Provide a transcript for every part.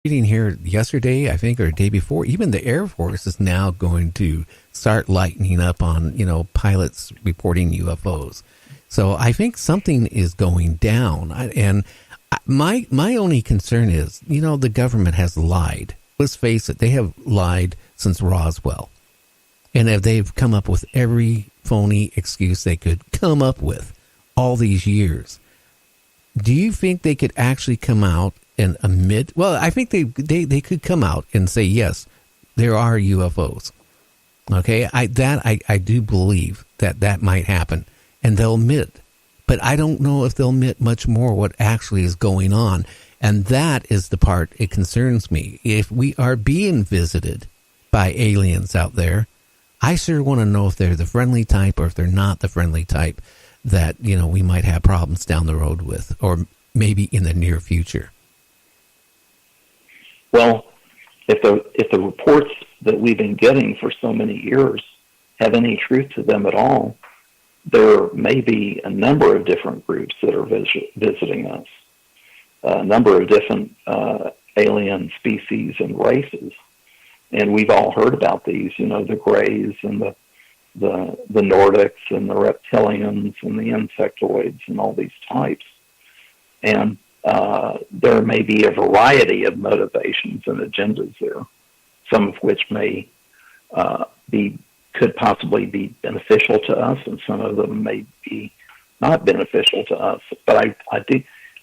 Reading here yesterday, I think, or the day before, even the Air Force is now going to start lightening up on, pilots reporting UFOs. So I think something is going down. And my only concern is, the government has lied. Let's face it, they have lied since Roswell. And if they've come up with every phony excuse they could come up with all these years, do you think they could actually come out and admit? Well, I think they could come out and say, yes, there are UFOs. Okay, I do believe that might happen, and they'll admit. But I don't know if they'll admit much more what actually is going on, and that is the part it concerns me. If we are being visited by aliens out there, I sure want to know if they're the friendly type or if they're not the friendly type that we might have problems down the road with, or maybe in the near future. Well, if the reports that we've been getting for so many years have any truth to them at all, there may be a number of different groups that are visiting us, a number of different alien species and races. And we've all heard about these, the Greys and the Nordics and the reptilians and the insectoids and all these types. And there may be a variety of motivations and agendas there, some of which could possibly be beneficial to us, and some of them may be not beneficial to us. But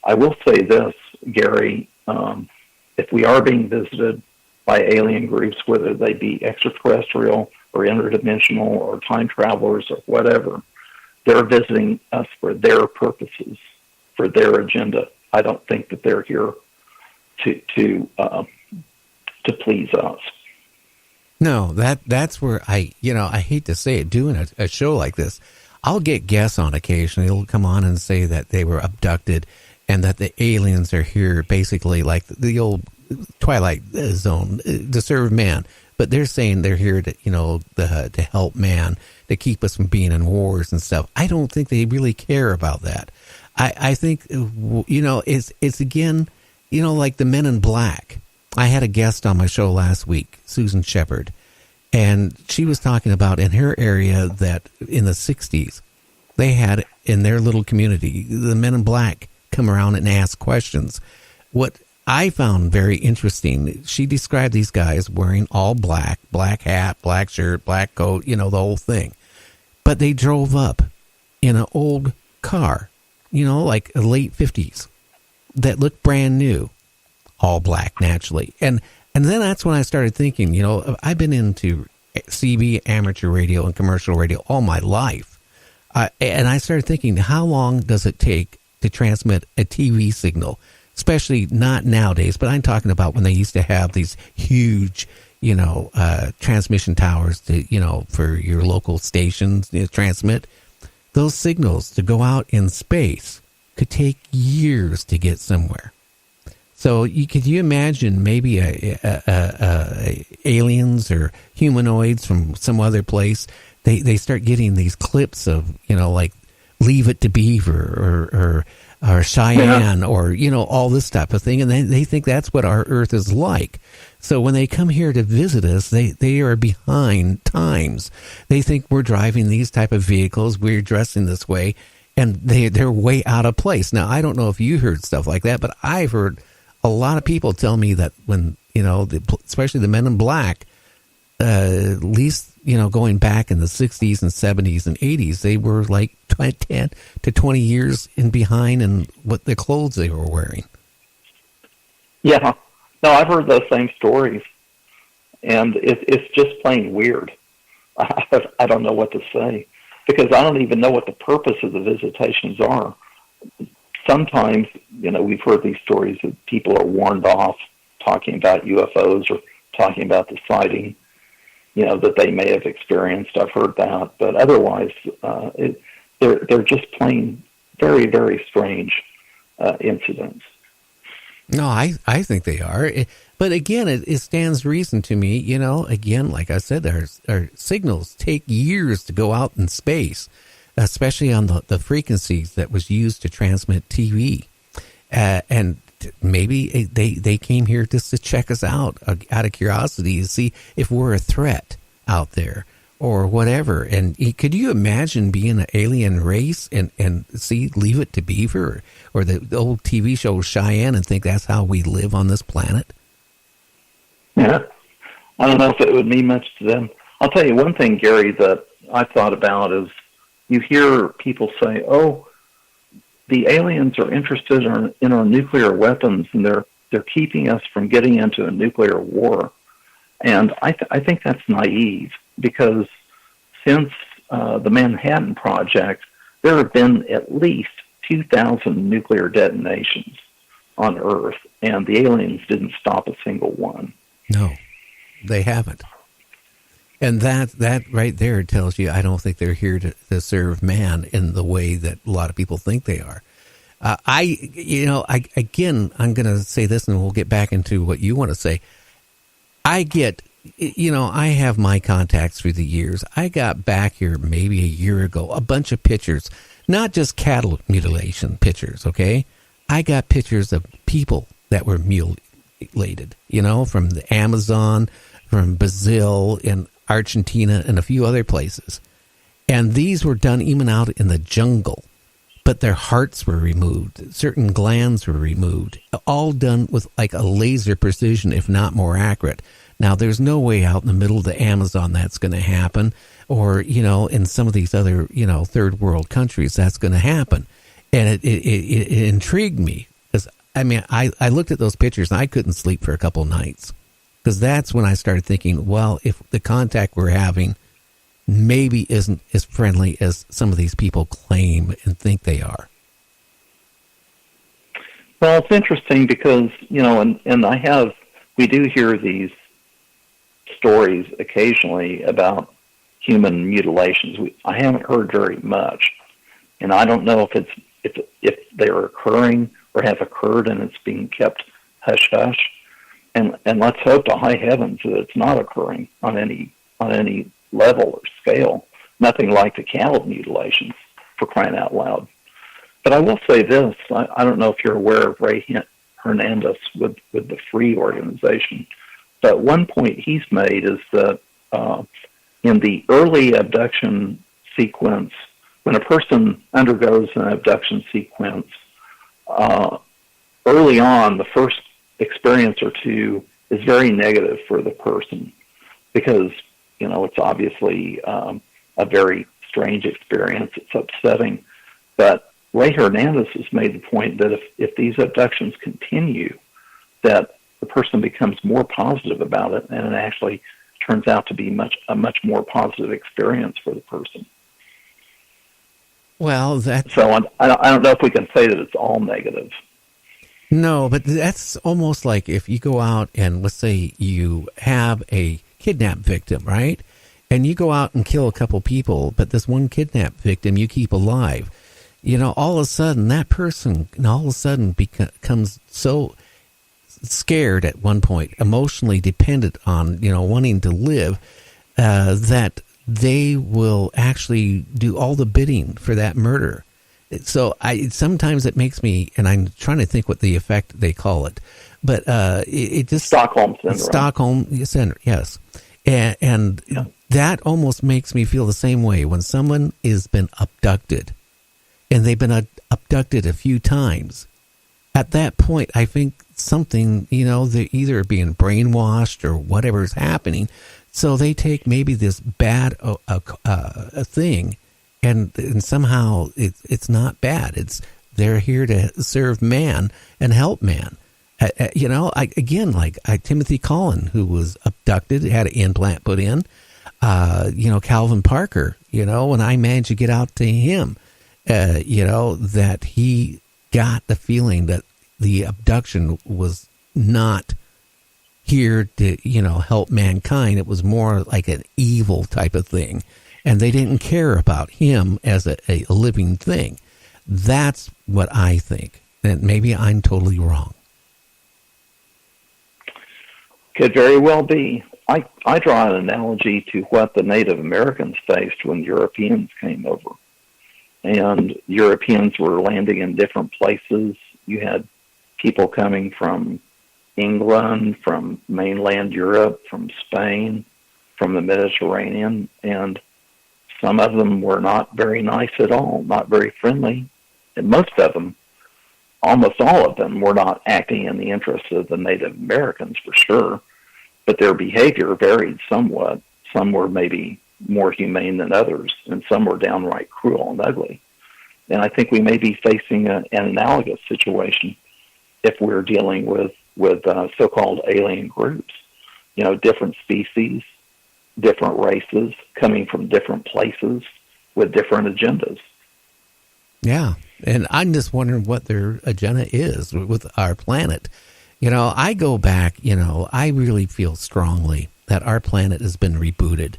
I will say this, Gary, if we are being visited by alien groups, whether they be extraterrestrial or interdimensional or time travelers or whatever, they're visiting us for their purposes, for their agenda. I don't think that they're here to please us. No, that's where I hate to say it, doing a show like this, I'll get guests on occasion. They'll come on and say that they were abducted and that the aliens are here basically like the old Twilight Zone, to serve man. But they're saying they're here to, to help man, to keep us from being in wars and stuff. I don't think they really care about that. I think, it's again, like the Men in Black. I had a guest on my show last week, Susan Shepard, and she was talking about in her area that in the 60s, they had in their little community, the Men in Black come around and ask questions. What I found very interesting, she described these guys wearing all black hat, black shirt, black coat, the whole thing. But they drove up in an old car, like a late 50s, that looked brand new, all black naturally. And then that's when I started thinking, I've been into CB, amateur radio, and commercial radio all my life. And I started thinking, how long does it take to transmit a TV signal? Especially not nowadays, but I'm talking about when they used to have these huge, transmission towers to, for your local stations to transmit. Those signals to go out in space could take years to get somewhere. So could you imagine maybe aliens or humanoids from some other place? They start getting these clips of, like Leave It to Beaver or Cheyenne, or, all this type of thing. And they think that's what our Earth is like. So when they come here to visit us, they are behind times. They think we're driving these type of vehicles, we're dressing this way, and they're way out of place. Now, I don't know if you heard stuff like that, but I've heard a lot of people tell me that when, especially the Men in Black, at least, going back in the 60s and 70s and 80s, they were like 10 to 20 years in behind in what the clothes they were wearing. Yeah. No, I've heard those same stories, and it's just plain weird. I don't know what to say, because I don't even know what the purpose of the visitations are. Sometimes, we've heard these stories that people are warned off talking about UFOs or talking about the sighting, that they may have experienced. I've heard that, but otherwise, they're just plain very, very strange incidents. No, I think they are. But again, it stands reason to me, again, like I said, our signals take years to go out in space, especially on the frequencies that was used to transmit TV. And maybe they came here just to check us out of curiosity to see if we're a threat out there or whatever. And could you imagine being an alien race and Leave It to Beaver or the old TV show Cheyenne and think that's how we live on this planet? Yeah. I don't know if it would mean much to them. I'll tell you one thing, Gary, that I thought about is you hear people say, oh, the aliens are interested in our nuclear weapons and they're keeping us from getting into a nuclear war. And I think that's naive because since the Manhattan Project, there have been at least 2,000 nuclear detonations on Earth, and the aliens didn't stop a single one. No, they haven't. And that right there tells you I don't think they're here to serve man in the way that a lot of people think they are. I'm going to say this and we'll get back into what you want to say. I have my contacts through the years. I got back here maybe a year ago, a bunch of pictures, not just cattle mutilation pictures, okay? I got pictures of people that were mutilated, from the Amazon, from Brazil, and Argentina, and a few other places. And these were done even out in the jungle. But their hearts were removed. Certain glands were removed. All done with like a laser precision, if not more accurate. Now, there's no way out in the middle of the Amazon that's going to happen. Or, in some of these other, third world countries, that's going to happen. And it intrigued me. Because, I looked at those pictures and I couldn't sleep for a couple nights. Because that's when I started thinking, well, if the contact we're having maybe isn't as friendly as some of these people claim and think they are. Well, it's interesting because, we do hear these stories occasionally about human mutilations. I haven't heard very much, and I don't know if they're occurring or have occurred and it's being kept hush-hush. And let's hope to high heavens that it's not occurring on any level or scale. Nothing like the cattle mutilations, for crying out loud. But I will say this: I don't know if you're aware of Ray Hernandez with the Free organization, but one point he's made is that in the early abduction sequence, when a person undergoes an abduction sequence, early on, the first experience or two is very negative for the person because, it's obviously a very strange experience. It's upsetting. But Ray Hernandez has made the point that if these abductions continue, that the person becomes more positive about it, and it actually turns out to be a much more positive experience for the person. Well, so I don't know if we can say that it's all negative. No, but that's almost like if you go out and let's say you have a kidnap victim, right? And you go out and kill a couple people, but this one kidnap victim you keep alive. All of a sudden that person becomes so scared at one point, emotionally dependent on, wanting to live, that they will actually do all the bidding for that murder. So sometimes it makes me, and I'm trying to think what the effect they call it, but it just Stockholm syndrome. Stockholm syndrome, yes, and yeah. That almost makes me feel the same way when someone has been abducted, and they've been abducted a few times. At that point, I think something, they're either being brainwashed or whatever's happening, so they take maybe this bad thing. And somehow it's not bad. They're here to serve man and help man. Timothy Collin, who was abducted, had an implant put in. Calvin Parker, when I managed to get out to him, that he got the feeling that the abduction was not here to, help mankind. It was more like an evil type of thing. And they didn't care about him as a living thing. That's what I think. And maybe I'm totally wrong. Could very well be. I draw an analogy to what the Native Americans faced when Europeans came over. And Europeans were landing in different places. You had people coming from England, from mainland Europe, from Spain, from the Mediterranean, and some of them were not very nice at all, not very friendly. And most of them, almost all of them, were not acting in the interests of the Native Americans for sure, but their behavior varied somewhat. Some were maybe more humane than others, and some were downright cruel and ugly. And I think we may be facing an analogous situation if we're dealing with so-called alien groups. You know, different species, different races, coming from different places with different agendas. Yeah, and I'm just wondering what their agenda is with our planet. You know, I go back, you know, I really feel strongly that our planet has been rebooted,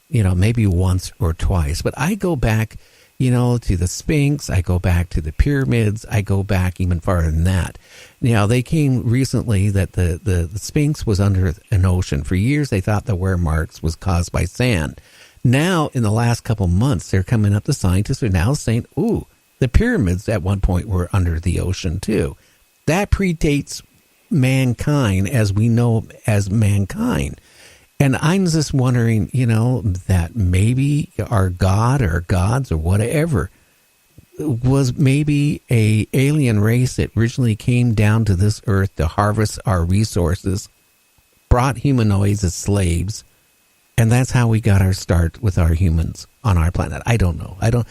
you know, maybe once or twice. But I go back, you know, to the Sphinx. I go back to the pyramids. I go back even farther than that. You know, they came recently that the Sphinx was under an ocean. For years, they thought the wear marks was caused by sand. Now, in the last couple months, they're coming up, the scientists are now saying, ooh, the pyramids at one point were under the ocean too. That predates mankind as we know as mankind. And I'm just wondering, you know, that maybe our God or gods or whatever was maybe a alien race that originally came down to this earth to harvest our resources, brought humanoids as slaves, and that's how we got our start with our humans on our planet. I don't know. I don't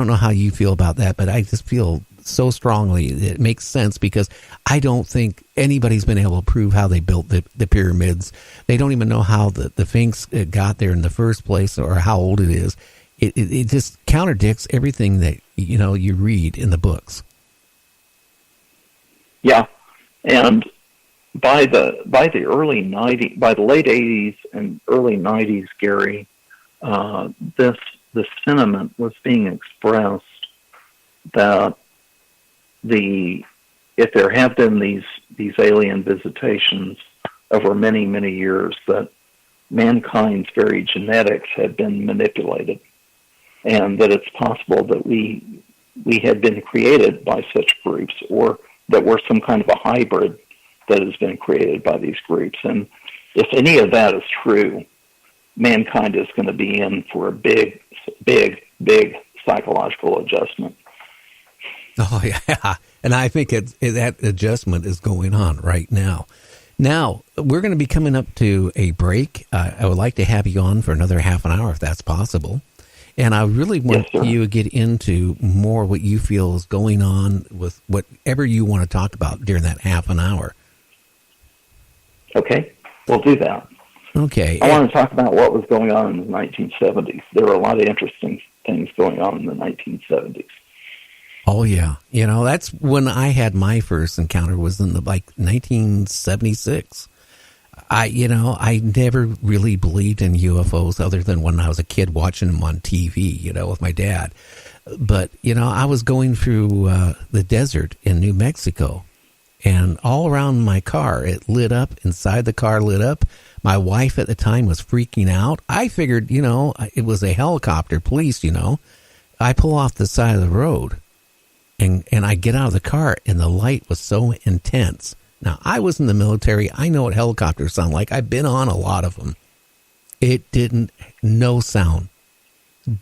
know how you feel about that, but I just feel so strongly it makes sense, because I don't think anybody's been able to prove how they built the pyramids. They don't even know how the Sphinx got there in the first place or how old it is. It just contradicts everything that, you know, you read in the books. Yeah, and by the late '80s and early '90s, Gary, this sentiment was being expressed that if there have been these alien visitations over many, many years, that mankind's very genetics had been manipulated, and that it's possible that we had been created by such groups, or that we're some kind of a hybrid that has been created by these groups. And if any of that is true, mankind is going to be in for a big, big, big psychological adjustment. Oh, yeah. And I think that adjustment is going on right now. Now, we're going to be coming up to a break. I would like to have you on for another half an hour, if that's possible. And I really want you to get into more what you feel is going on with whatever you want to talk about during that half an hour. Okay, we'll do that. Okay. I want to talk about what was going on in the 1970s. There were a lot of interesting things going on in the 1970s. Oh, yeah. You know, that's when I had my first encounter, was in 1976. I never really believed in UFOs other than when I was a kid watching them on TV, you know, with my dad. But, you know, I was going through the desert in New Mexico, and all around my car, it lit up. Inside the car lit up. My wife at the time was freaking out. I figured, you know, it was a helicopter, police, you know. I pull off the side of the road, and I get out of the car, and the light was so intense. Now, I was in the military. I know what helicopters sound like. I've been on a lot of them. It didn't, no sound,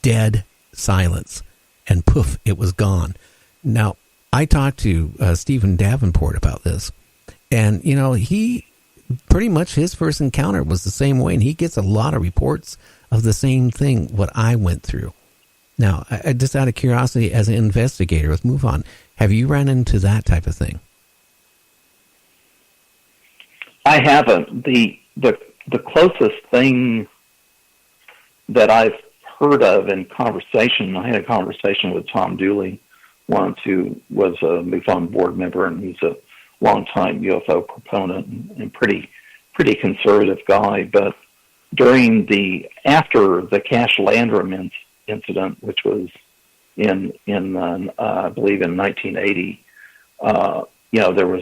dead silence, and poof, it was gone. Now, I talked to Stephen Davenport about this, and, you know, he pretty much, his first encounter was the same way, and he gets a lot of reports of the same thing, what I went through. Now, just out of curiosity, as an investigator with Mufon, have you run into that type of thing? I haven't. The closest thing that I've heard of in conversation, I had a conversation with Tom Dooley once, who was a Mufon board member, and he's a longtime UFO proponent and pretty conservative guy. But after the Cash Landrum incident, which was in I believe in 1980, you know, there were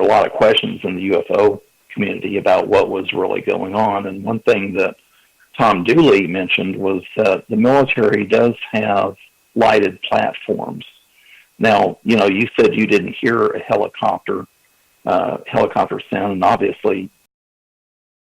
a lot of questions in the UFO community about what was really going on. And one thing that Tom Dooley mentioned was that the military does have lighted platforms. Now, you said you didn't hear a helicopter sound, and obviously